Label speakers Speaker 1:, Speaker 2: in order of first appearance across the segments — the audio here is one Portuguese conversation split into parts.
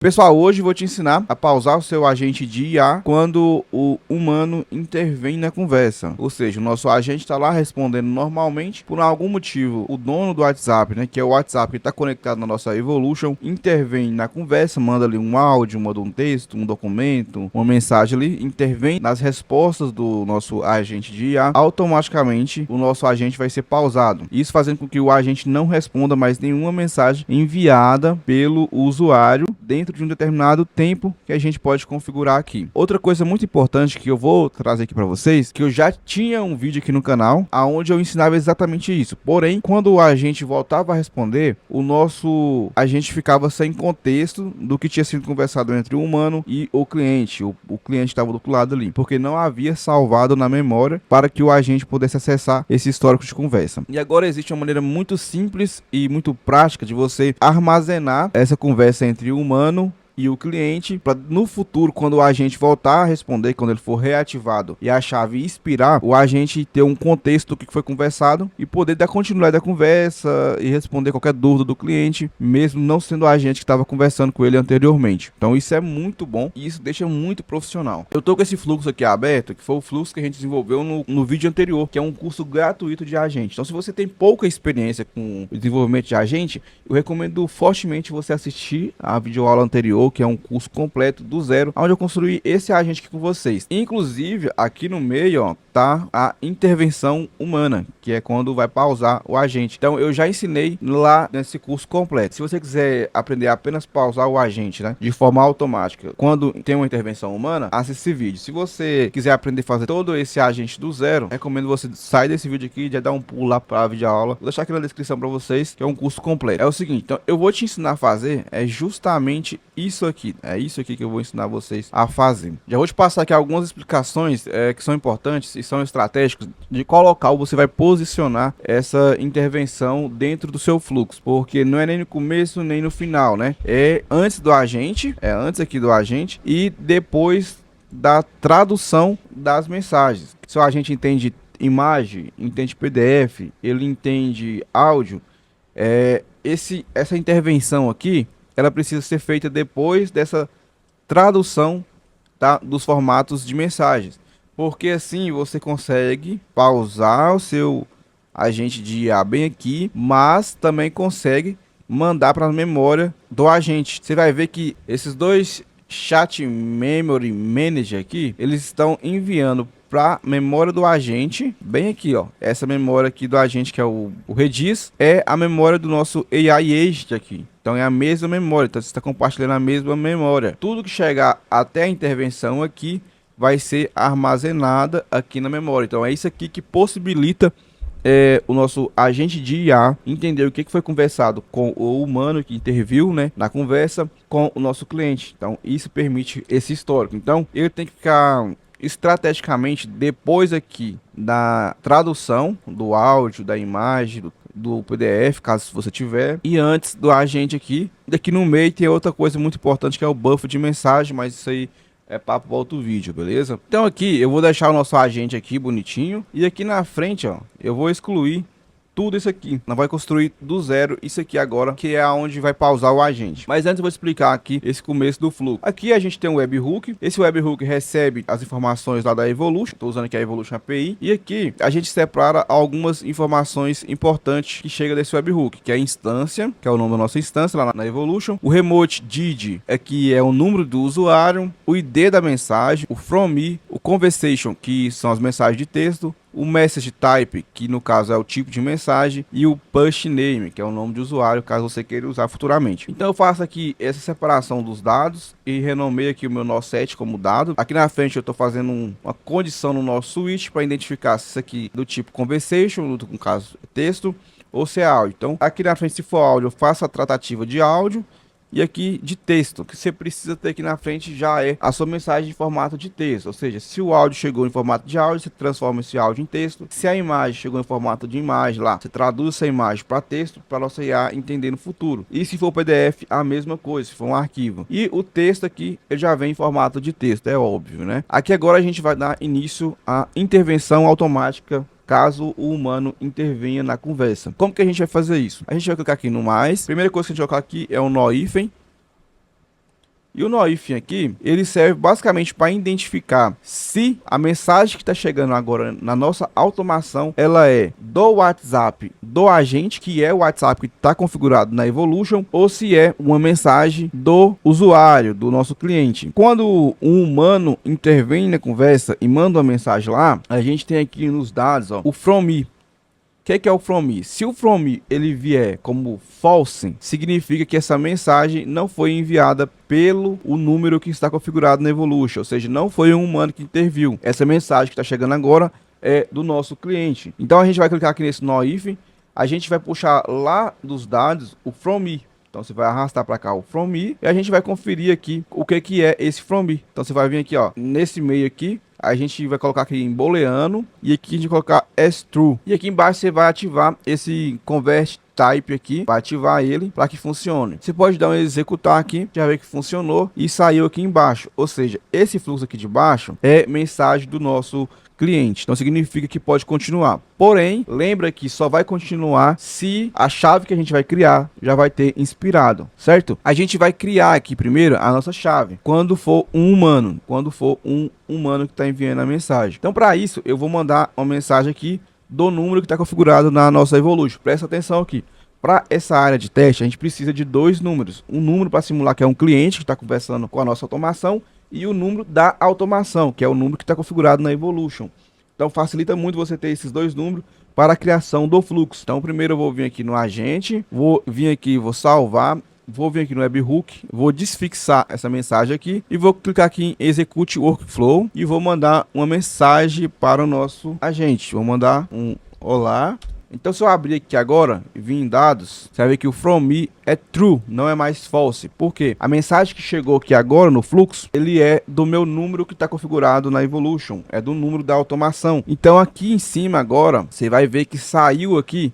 Speaker 1: Pessoal, hoje vou te ensinar a pausar o seu agente de IA quando o humano intervém na conversa. Ou seja, o nosso agente está lá respondendo normalmente, por algum motivo, o dono do WhatsApp, né, que é o WhatsApp que está conectado na nossa Evolution, intervém na conversa, manda ali um áudio, manda um texto, um documento, uma mensagem ali, intervém nas respostas do nosso agente de IA, automaticamente o nosso agente vai ser pausado. Isso fazendo com que o agente não responda mais nenhuma mensagem enviada pelo usuário dentro de um determinado tempo que a gente pode configurar aqui. Outra coisa muito importante que eu vou trazer aqui para vocês, que eu já tinha um vídeo aqui no canal, aonde eu ensinava exatamente isso. Porém, quando o agente voltava a responder, o nosso agente ficava sem contexto do que tinha sido conversado entre o humano e o cliente. O cliente estava do outro lado ali, porque não havia salvado na memória para que o agente pudesse acessar esse histórico de conversa. E agora existe uma maneira muito simples e muito prática de você armazenar essa conversa entre o humano e o cliente, para no futuro, quando o agente voltar a responder, quando ele for reativado e a chave expirar, o agente ter um contexto do que foi conversado e poder dar continuidade à conversa e responder qualquer dúvida do cliente, mesmo não sendo o agente que estava conversando com ele anteriormente. Então isso é muito bom e isso deixa muito profissional. Eu tô com esse fluxo aqui aberto, que foi o fluxo que a gente desenvolveu no vídeo anterior, que é um curso gratuito de agente. Então se você tem pouca experiência com o desenvolvimento de agente, eu recomendo fortemente você assistir a videoaula anterior, que é um curso completo do zero, onde eu construí esse agente aqui com vocês. Inclusive, aqui no meio, ó, tá a intervenção humana, que é quando vai pausar o agente. Então, eu já ensinei lá nesse curso completo. Se você quiser aprender a apenas pausar o agente, né, de forma automática, quando tem uma intervenção humana, assista esse vídeo. Se você quiser aprender a fazer todo esse agente do zero, recomendo você sair desse vídeo aqui e já dar um pulo lá para a videoaula. Vou deixar aqui na descrição para vocês, que é um curso completo. É o seguinte, então, eu vou te ensinar a fazer justamente isso aqui. É isso aqui que eu vou ensinar vocês a fazer. Já vou te passar aqui algumas explicações que são importantes e são estratégicas de qual local você vai posicionar essa intervenção dentro do seu fluxo, porque não é nem no começo nem no final, né? É antes do agente, é antes aqui do agente e depois da tradução das mensagens. Se o agente entende imagem, entende PDF, ele entende áudio, essa intervenção aqui, ela precisa ser feita depois dessa tradução, tá, dos formatos de mensagens, porque assim você consegue pausar o seu agente de IA bem aqui, mas também consegue mandar para a memória do agente. Você vai ver que esses dois Chat Memory Manager aqui, eles estão enviando para memória do agente, bem aqui, ó. Essa memória aqui do agente, que é o Redis, é a memória do nosso AI Agent aqui. Então é a mesma memória, então você está compartilhando a mesma memória. Tudo que chegar até a intervenção aqui vai ser armazenada aqui na memória. Então é isso aqui que possibilita o nosso agente de IA entender o que foi conversado com o humano que interviu, né, na conversa com o nosso cliente. Então isso permite esse histórico. Então ele tem que ficar estrategicamente depois aqui da tradução do áudio, da imagem, do PDF, caso você tiver, e antes do agente aqui. Daqui no meio tem outra coisa muito importante, que é o buffer de mensagem, mas isso aí é papo para outro vídeo, beleza? Então aqui eu vou deixar o nosso agente aqui bonitinho, e aqui na frente, ó, eu vou excluir tudo isso aqui. Não vai construir do zero isso aqui agora, que é onde vai pausar o agente. Mas antes eu vou explicar aqui esse começo do fluxo. Aqui a gente tem um webhook. Esse webhook recebe as informações lá da Evolution. Estou usando aqui a Evolution API. E aqui a gente separa algumas informações importantes que chegam desse webhook, que é a instância, que é o nome da nossa instância lá na Evolution. O remote DID aqui é o número do usuário, o ID da mensagem, o from me, o conversation, que são as mensagens de texto, o message type, que no caso é o tipo de mensagem, e o push name, que é o nome de usuário, caso você queira usar futuramente. Então eu faço aqui essa separação dos dados e renomeio aqui o meu nó set como dado. Aqui na frente eu estou fazendo uma condição no nosso switch para identificar se isso aqui é do tipo conversation, no caso texto, ou se é áudio. Então aqui na frente, se for áudio, eu faço a tratativa de áudio. E aqui de texto, que você precisa ter aqui na frente já é a sua mensagem em formato de texto. Ou seja, se o áudio chegou em formato de áudio, você transforma esse áudio em texto. Se a imagem chegou em formato de imagem lá, você traduz essa imagem para texto para nossa IA entender no futuro. E se for PDF, a mesma coisa, se for um arquivo. E o texto aqui, ele já vem em formato de texto, é óbvio, né? Aqui agora a gente vai dar início à intervenção automática caso o humano intervenha na conversa. Como que a gente vai fazer isso? A gente vai clicar aqui no mais. Primeira coisa que a gente vai colocar aqui é o nó hífen. E o NoIf aqui, ele serve basicamente para identificar se a mensagem que está chegando agora na nossa automação, ela é do WhatsApp do agente, que é o WhatsApp que está configurado na Evolution, ou se é uma mensagem do usuário, do nosso cliente. Quando um humano intervém na conversa e manda uma mensagem lá, a gente tem aqui nos dados, ó, o from me. O que é o from me? Se o from me ele vier como false, significa que essa mensagem não foi enviada pelo o número que está configurado na Evolution, ou seja, não foi um humano que interviu. Essa mensagem que está chegando agora é do nosso cliente. Então a gente vai clicar aqui nesse NoIf, a gente vai puxar lá dos dados o from me. Então você vai arrastar para cá o from me e a gente vai conferir aqui o que é esse from me. Então você vai vir aqui, ó, nesse meio aqui, a gente vai colocar aqui em booleano e aqui a gente vai colocar as true. E aqui embaixo você vai ativar esse convert type aqui, para ativar ele para que funcione. Você pode dar um executar aqui, já ver que funcionou e saiu aqui embaixo. Ou seja, esse fluxo aqui de baixo é mensagem do nosso cliente, então significa que pode continuar. Porém, lembra que só vai continuar se a chave que a gente vai criar já vai ter inspirado, certo? A gente vai criar aqui primeiro a nossa chave, quando for um humano, que está enviando a mensagem. Então, para isso, eu vou mandar uma mensagem aqui do número que está configurado na nossa Evolution. Presta atenção aqui. Para essa área de teste, a gente precisa de dois números. Um número para simular que é um cliente que está conversando com a nossa automação e o número da automação, que é o número que está configurado na Evolution. Então facilita muito você ter esses dois números para a criação do fluxo. Então primeiro eu vou vir aqui no agente, vou vir aqui, vou salvar, vou vir aqui no webhook, vou desfixar essa mensagem aqui e vou clicar aqui em execute workflow e vou mandar uma mensagem para o nosso agente. Vou mandar um olá. Então se eu abrir aqui agora e vir em dados, você vai ver que o from me é true, não é mais false. Por quê? A mensagem que chegou aqui agora no fluxo, ele é do meu número que está configurado na Evolution, é do número da automação. Então aqui em cima agora, você vai ver que saiu aqui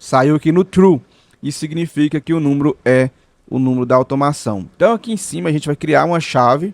Speaker 1: no true. Isso significa que o número é o número da automação. Então aqui em cima a gente vai criar uma chave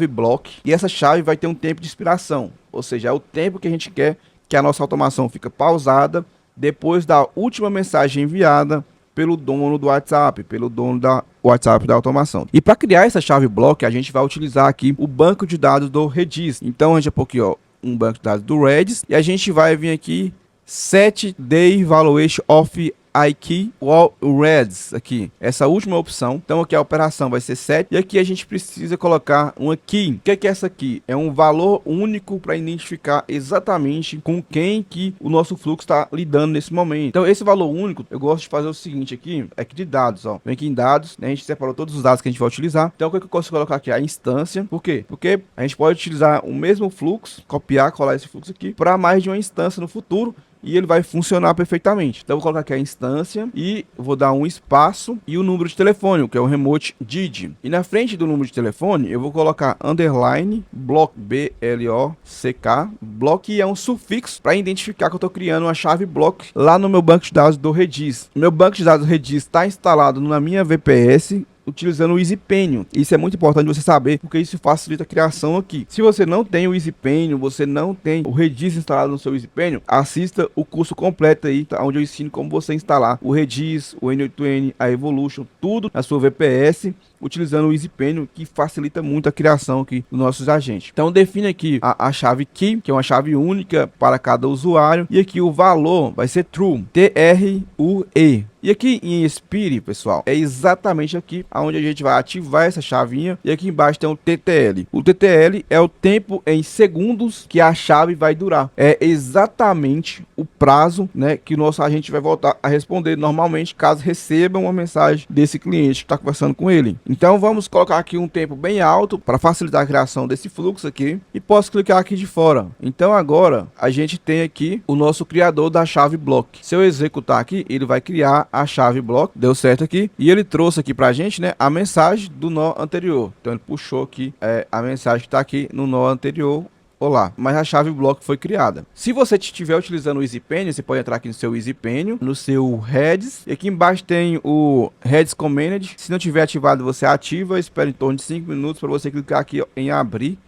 Speaker 1: block, e essa chave vai ter um tempo de expiração, ou seja, é o tempo que a gente quer que a nossa automação fica pausada depois da última mensagem enviada pelo dono do WhatsApp, pelo dono da WhatsApp da automação. E para criar essa chave block, a gente vai utilizar aqui o banco de dados do Redis. Então a gente vai aqui, ó, um banco de dados do Redis, e a gente vai vir aqui set the evaluation of IKEY while Redis aqui, essa última opção. Então aqui a operação vai ser set e aqui a gente precisa colocar uma key. O que é essa key? É um valor único para identificar exatamente com quem que o nosso fluxo está lidando nesse momento. Então esse valor único, eu gosto de fazer o seguinte aqui, é aqui de dados, ó. Vem aqui em dados, né? A gente separou todos os dados que a gente vai utilizar. Então o que eu posso colocar aqui? A instância. Por quê? Porque a gente pode utilizar o mesmo fluxo, copiar, colar esse fluxo aqui para mais de uma instância no futuro, e ele vai funcionar perfeitamente. Então eu vou colocar aqui a instância e vou dar um espaço e o número de telefone, que é o remote DID. E na frente do número de telefone eu vou colocar underline block, B-L-O-C-K, block, que é um sufixo para identificar que eu estou criando uma chave block lá no meu banco de dados do Redis. Meu banco de dados Redis está instalado na minha VPS utilizando o EasyPenio. Isso é muito importante você saber, porque isso facilita a criação aqui. Se você não tem o EasyPenio, você não tem o Redis instalado no seu EasyPenio, assista o curso completo aí, tá? Onde eu ensino como você instalar o Redis, o N8N, a Evolution, tudo na sua VPS, utilizando o EasyPenio, que facilita muito a criação aqui dos nossos agentes. Então define aqui a chave key, que é uma chave única para cada usuário, e aqui o valor vai ser true, T-R-U-E. E aqui em Expire, pessoal, é exatamente aqui onde a gente vai ativar essa chavinha, e aqui embaixo tem o TTL. O TTL é o tempo em segundos que a chave vai durar. É exatamente o prazo, né, que o nosso agente vai voltar a responder normalmente caso receba uma mensagem desse cliente que está conversando com ele. Então vamos colocar aqui um tempo bem alto para facilitar a criação desse fluxo aqui, e posso clicar aqui de fora. Então agora a gente tem aqui o nosso criador da chave block. Se eu executar aqui, ele vai criar a chave block, deu certo aqui, e ele trouxe aqui pra gente, né, a mensagem do nó anterior. Então ele puxou aqui a mensagem que está aqui no nó anterior. Olá, mas a chave block foi criada. Se você estiver utilizando o EasyPenio, você pode entrar aqui no seu EasyPenio, no seu Redis, e aqui embaixo tem o Redis Command. Se não tiver ativado, você ativa, espera em torno de 5 minutos para você clicar aqui em abrir,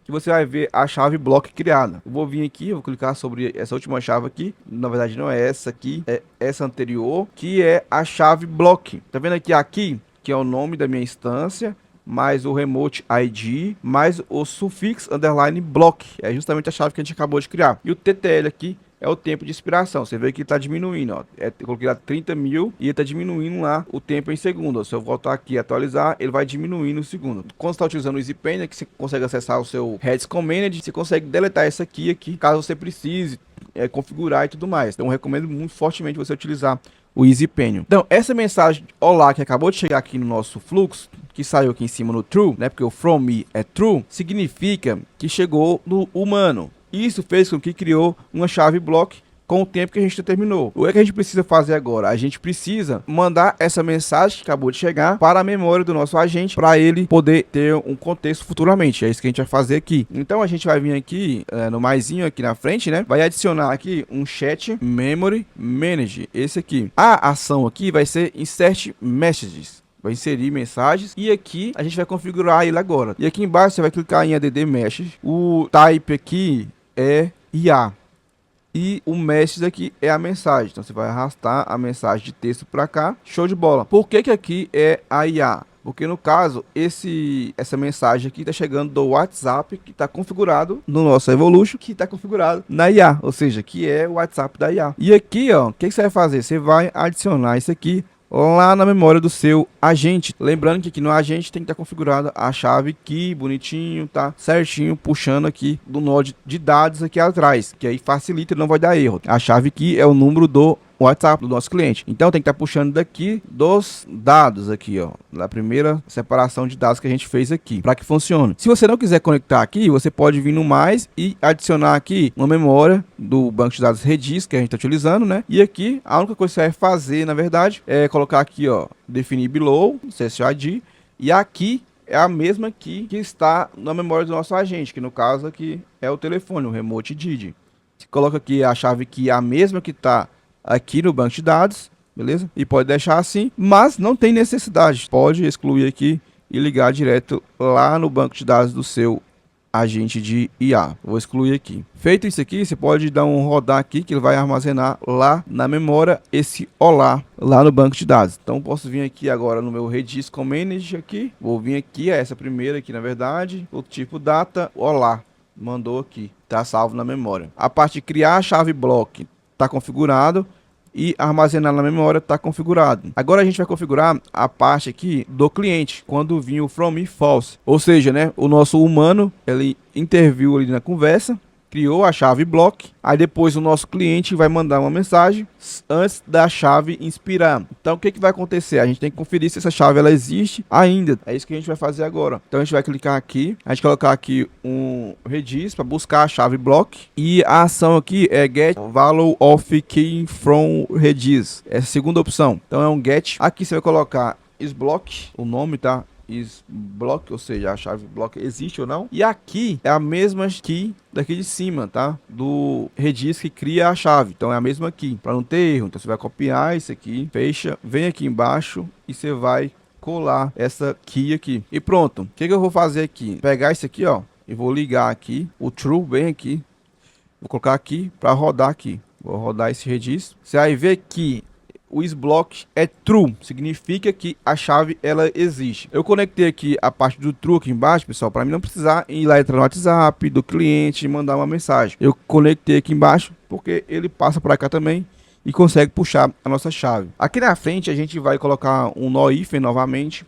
Speaker 1: que você vai ver a chave block criada. Eu vou vir aqui, eu vou clicar sobre essa última chave aqui. Na verdade não é essa aqui, é essa anterior, que é a chave block. Tá vendo aqui, que é o nome da minha instância, mais o remote ID, mais o suffix underline block. É justamente a chave que a gente acabou de criar. E o TTL aqui é o tempo de expiração. Você vê que está diminuindo, ó. Eu coloquei lá 30 mil e ele está diminuindo lá o tempo em segundo. Se eu voltar aqui e atualizar, ele vai diminuir no segundo. Quando você está utilizando o EasyPen, que você consegue acessar o seu Redis Command, você consegue deletar isso aqui, caso você precise configurar e tudo mais. Então eu recomendo muito fortemente você utilizar o EasyPen. Então essa mensagem olá que acabou de chegar aqui no nosso fluxo, que saiu aqui em cima no true, né? Porque o from me é true, significa que chegou no humano. Isso fez com que criou uma chave block com o tempo que a gente determinou. O que a gente precisa fazer agora? A gente precisa mandar essa mensagem que acabou de chegar para a memória do nosso agente, para ele poder ter um contexto futuramente. É isso que a gente vai fazer aqui. Então a gente vai vir aqui no maisinho aqui na frente, né? Vai adicionar aqui um chat memory manage. Esse aqui. A ação aqui vai ser insert messages. Vai inserir mensagens e aqui a gente vai configurar ele agora. E aqui embaixo você vai clicar em add message. O type aqui é IA e o message aqui é a mensagem. Então você vai arrastar a mensagem de texto para cá. Show de bola. Por que que aqui é a IA? Porque no caso, essa mensagem aqui está chegando do WhatsApp, que está configurado no nosso Evolution, que está configurado na IA, ou seja, que é o WhatsApp da IA. E aqui, ó, o que você vai fazer? Você vai adicionar isso aqui lá na memória do seu agente. Lembrando que aqui no agente tem que estar configurada a chave key, bonitinho, tá certinho, puxando aqui do nó de dados aqui atrás, que aí facilita e não vai dar erro. A chave key é o número do WhatsApp do nosso cliente. Então tem que estar puxando daqui dos dados aqui, ó, da primeira separação de dados que a gente fez aqui, para que funcione. Se você não quiser conectar aqui, você pode vir no mais e adicionar aqui uma memória do banco de dados Redis que a gente está utilizando, né? E aqui a única coisa que você vai fazer, na verdade, é colocar aqui, ó, definir below, SSID, e aqui é a mesma key que está na memória do nosso agente, que no caso aqui é o telefone, o remote ID. Você coloca aqui a chave key, a mesma que está aqui no banco de dados, beleza? E pode deixar assim, mas não tem necessidade. Pode excluir aqui e ligar direto lá no banco de dados do seu agente de IA. Vou excluir aqui. Feito isso aqui, você pode dar um rodar aqui que ele vai armazenar lá na memória esse olá lá no banco de dados. Então posso vir aqui agora no meu Redis Command aqui. Vou vir aqui, essa primeira aqui na verdade, o tipo data olá. Mandou aqui, tá salvo na memória. A parte de criar a chave block está configurado e armazenar na memória está configurado. Agora a gente vai configurar a parte aqui do cliente quando vir o from me false, ou seja, né, o nosso humano ele interviu ali na conversa, criou a chave block, aí depois o nosso cliente vai mandar uma mensagem antes da chave expirar. Então o que que vai acontecer? A gente tem que conferir se essa chave ela existe ainda. É isso que a gente vai fazer agora. Então a gente vai clicar aqui, a gente colocar aqui um Redis para buscar a chave block e a ação aqui é get value of key from Redis. Essa é a segunda opção. Então é um get. Aqui você vai colocar isBlock, o nome, tá? isBlock, ou seja, a chave block existe ou não. E aqui é a mesma key daqui de cima, tá? Do Redis que cria a chave. Então é a mesma key, para não ter erro. Então você vai copiar isso aqui, fecha, vem aqui embaixo e você vai colar essa key aqui. E pronto. O que que eu vou fazer aqui? Pegar isso aqui, ó, e vou ligar aqui o true bem aqui. Vou colocar aqui para rodar aqui. Vou rodar esse Redis. Você vai ver que o isBlock é true, significa que a chave ela existe. Eu conectei aqui a parte do true aqui embaixo, pessoal, para mim não precisar ir lá entrar no WhatsApp do cliente e mandar uma mensagem. Eu conectei aqui embaixo porque ele passa para cá também e consegue puxar a nossa chave. Aqui na frente a gente vai colocar um no-if novamente.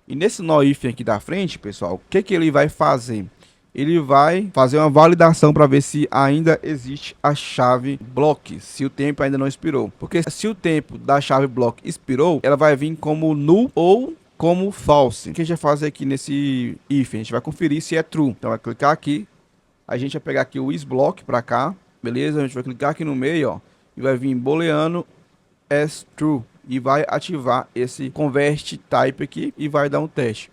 Speaker 1: E nesse no-if aqui da frente, pessoal, o que que ele vai fazer? Ele vai fazer uma validação para ver se ainda existe a chave block, se o tempo ainda não expirou. Porque se o tempo da chave block expirou, ela vai vir como null ou como false. O que a gente vai fazer aqui nesse if? A gente vai conferir se é true. Então vai clicar aqui, a gente vai pegar aqui o isBlock para cá, beleza? A gente vai clicar aqui no meio, ó, e vai vir booleano as true e vai ativar esse convert type aqui e vai dar um teste.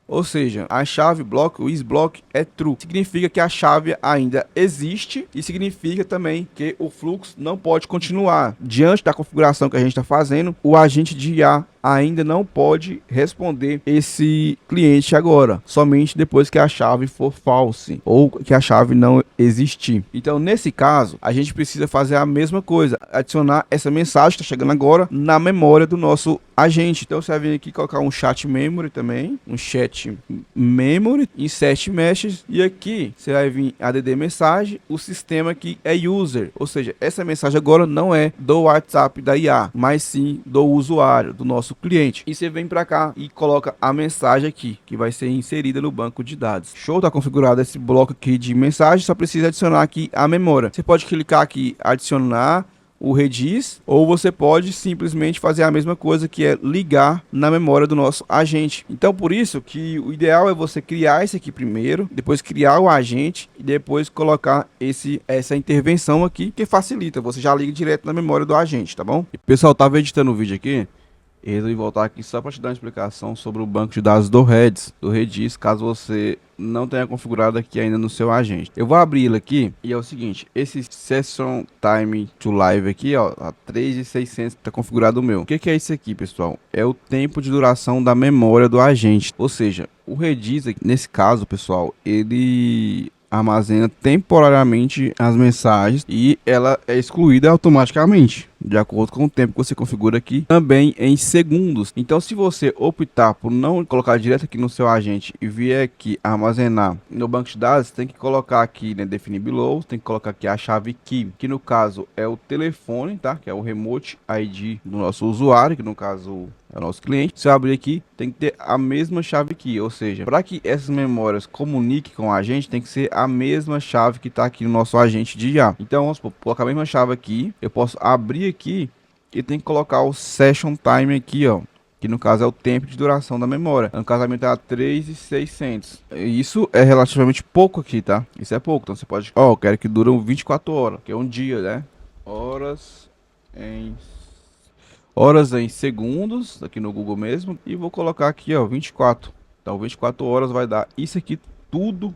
Speaker 1: Ou seja, a chave block, o isBlock é true. Significa que a chave ainda existe e significa também que o fluxo não pode continuar. Diante da configuração que a gente está fazendo, o agente de IA ainda não pode responder esse cliente agora, somente depois que a chave for false ou que a chave não existir. Então, nesse caso, a gente precisa fazer a mesma coisa, adicionar essa mensagem que está chegando agora na memória do nosso agente. Então, você vai vir aqui colocar um chat memory também, um chat memory, insert messages, e aqui você vai vir add mensagem, o sistema aqui é user, ou seja, essa mensagem agora não é do WhatsApp da IA, mas sim do usuário, do nosso cliente. E você vem para cá e coloca a mensagem aqui, que vai ser inserida no banco de dados. Show, tá configurado esse bloco aqui de mensagem, só precisa adicionar aqui a memória. Você pode clicar aqui, adicionar o Redis, ou você pode simplesmente fazer a mesma coisa, que é ligar na memória do nosso agente. Então, por isso que o ideal é você criar esse aqui primeiro, depois criar o agente e depois colocar essa intervenção aqui, que facilita, você já liga direto na memória do agente, tá bom? E, pessoal, tava editando o vídeo aqui, eu resolvi voltar aqui só para te dar uma explicação sobre o banco de dados do Redis, caso você não tenha configurado aqui ainda no seu agente. Eu vou abrir ele aqui e é o seguinte, esse Session Time to Live aqui, ó, a 3.600 tá configurado o meu. O que é isso aqui, pessoal? É o tempo de duração da memória do agente, ou seja, o Redis, nesse caso, pessoal, ele armazena temporariamente as mensagens e ela é excluída automaticamente, de acordo com o tempo que você configura aqui, também em segundos. Então, se você optar por não colocar direto aqui no seu agente e vier aqui armazenar no banco de dados, tem que colocar aqui, né, definir below, tem que colocar aqui a chave key, que no caso é o telefone, tá? Que é o remote ID do nosso usuário, que no caso é o nosso cliente. Se eu abrir aqui, tem que ter a mesma chave key, ou seja, para que essas memórias comuniquem com a gente, tem que ser a mesma chave que está aqui no nosso agente de IA. Então, vamos supor, colocar a mesma chave aqui, eu posso abrir aqui e tem que colocar o session time aqui, ó, que no caso é o tempo de duração da memória. No caso aumentar 3.600. Isso é relativamente pouco aqui, tá? Isso é pouco, então você pode, ó, eu quero que dure 24 horas, que é um dia, né? Horas em segundos, aqui no Google mesmo, e vou colocar aqui, ó, 24. Então 24 horas vai dar isso aqui tudo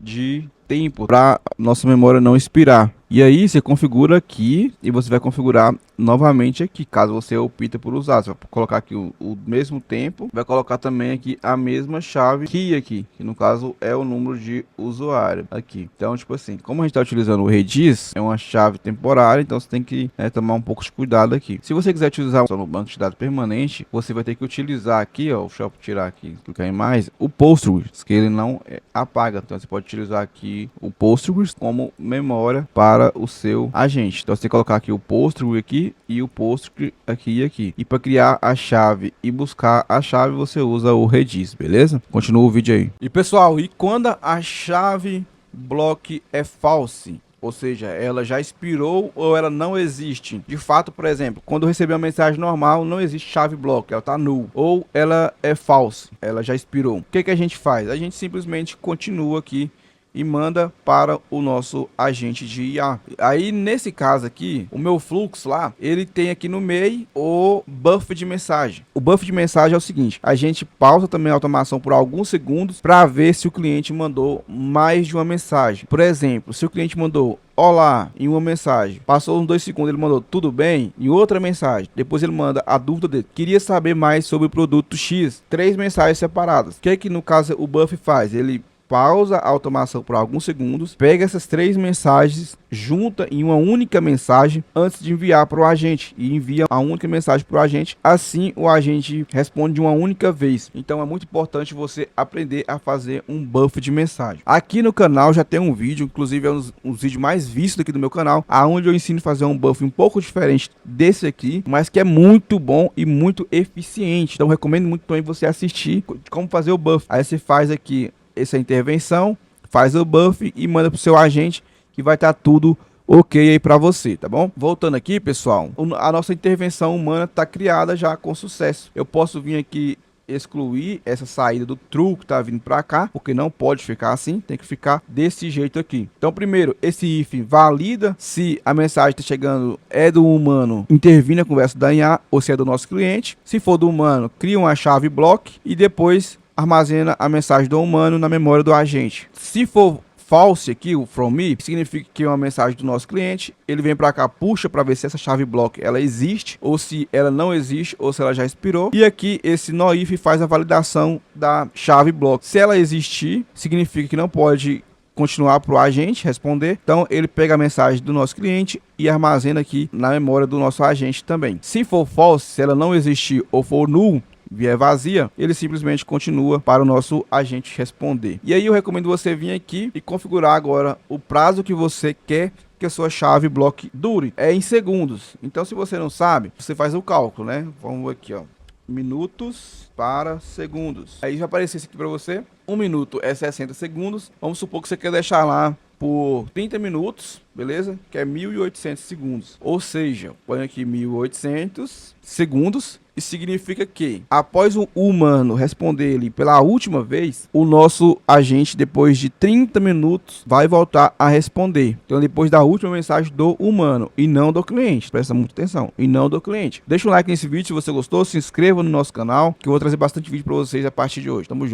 Speaker 1: de tempo para nossa memória não expirar. E aí você configura aqui e você vai configurar novamente aqui, caso você opte por usar. Você vai colocar aqui o mesmo tempo, vai colocar também aqui a mesma chave aqui, que no caso é o número de usuário aqui. Então, tipo assim, como a gente está utilizando o Redis, é uma chave temporária, então você tem que tomar um pouco de cuidado aqui. Se você quiser utilizar no banco de dados permanente, você vai ter que utilizar aqui, ó, deixa eu tirar aqui, clicar em mais, o Postgres, que ele não apaga. Então você pode utilizar aqui o Postgres como memória para o seu agente. Então você tem que colocar aqui o Postgres aqui e o Postgres aqui e aqui. E para criar a chave e buscar a chave, você usa o Redis, beleza? Continua o vídeo aí. E pessoal, e quando a chave block é false? Ou seja, ela já expirou ou ela não existe. De fato, por exemplo, quando eu receber uma mensagem normal, não existe chave block, ela está null. Ou ela é false, ela já expirou. O que a gente faz? A gente simplesmente continua aqui e manda para o nosso agente de IA. Aí nesse caso aqui, o meu fluxo lá, ele tem aqui no meio o buff de mensagem. O buff de mensagem é o seguinte, a gente pausa também a automação por alguns segundos para ver se o cliente mandou mais de uma mensagem. Por exemplo, se o cliente mandou olá em uma mensagem, passou uns 2 segundos, ele mandou tudo bem em outra mensagem, depois ele manda a dúvida dele, queria saber mais sobre o produto X, 3 mensagens separadas. O que no caso o buff faz? Ele pausa a automação por alguns segundos, pega essas 3 mensagens, junta em uma única mensagem antes de enviar para o agente e envia a única mensagem para o agente. Assim o agente responde de uma única vez. Então é muito importante você aprender a fazer um buff de mensagem. Aqui no canal já tem um vídeo, inclusive é um dos vídeos mais vistos aqui do meu canal, aonde eu ensino a fazer um buff um pouco diferente desse aqui, mas que é muito bom e muito eficiente. Então recomendo muito também você assistir como fazer o buff. Aí você faz aqui essa intervenção, faz o buff e manda para o seu agente, que vai estar tudo ok aí para você, tá bom? Voltando aqui, pessoal, a nossa intervenção humana está criada já com sucesso. Eu posso vir aqui excluir essa saída do true que tá vindo para cá, porque não pode ficar assim, tem que ficar desse jeito aqui. Então primeiro, esse if valida se a mensagem está chegando é do humano, intervir na conversa da IA, ou se é do nosso cliente. Se for do humano, cria uma chave block e depois armazena a mensagem do humano na memória do agente. Se for false aqui, o from me, significa que é uma mensagem do nosso cliente. Ele vem para cá, puxa para ver se essa chave block ela existe, ou se ela não existe, ou se ela já expirou. E aqui esse NoIF faz a validação da chave block. Se ela existir, significa que não pode continuar para o agente responder. Então ele pega a mensagem do nosso cliente e armazena aqui na memória do nosso agente também. Se for false, se ela não existir ou for null, vier vazia, ele simplesmente continua para o nosso agente responder. E aí eu recomendo você vir aqui e configurar agora o prazo que você quer que a sua chave block dure. É em segundos. Então se você não sabe, você faz o cálculo, né? Vamos aqui, ó. Minutos para segundos. Aí vai aparecer isso aqui para você. 1 minuto é 60 segundos. Vamos supor que você quer deixar lá por 30 minutos, beleza? Que é 1.800 segundos. Ou seja, põe aqui 1.800 segundos. E significa que, após o humano responder ele pela última vez, o nosso agente, depois de 30 minutos, vai voltar a responder. Então, depois da última mensagem do humano e não do cliente. Presta muita atenção. E não do cliente. Deixa um like nesse vídeo se você gostou. Se inscreva no nosso canal, que eu vou trazer bastante vídeo para vocês a partir de hoje. Tamo junto.